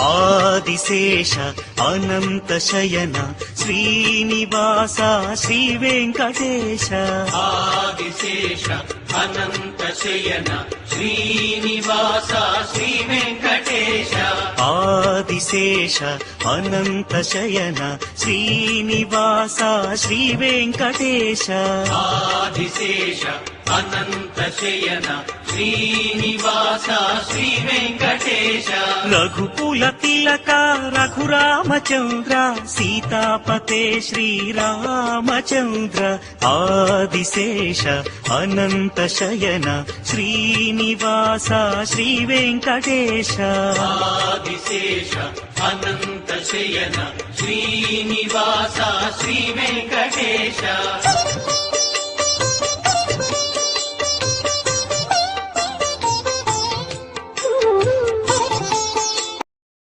ఆదిశేష అనంత శయన శ్రీనివాస శ్రీ వెంకటేశ. ఆదిశేష అనంత శయన శ్రీనివాస శ్రీ వెంకటేశ. ఆదిశేష అనంత శయన శ్రీనివాస శ్రీ వెంకటేశ. ఆదిశేష అనంత శయన శ్రీనివాస శ్రీ వెంకటేశ. రఘుకుల తిలక రఘురామచంద్ర సీతాపతే శ్రీరామచంద్ర. ఆదిశేష అనంత శయన శ్రీనివాస శ్రీ వెంకటేశ. ఆదిశేష అనంత శయన శ్రీనివాస శ్రీ వెంకటేశ.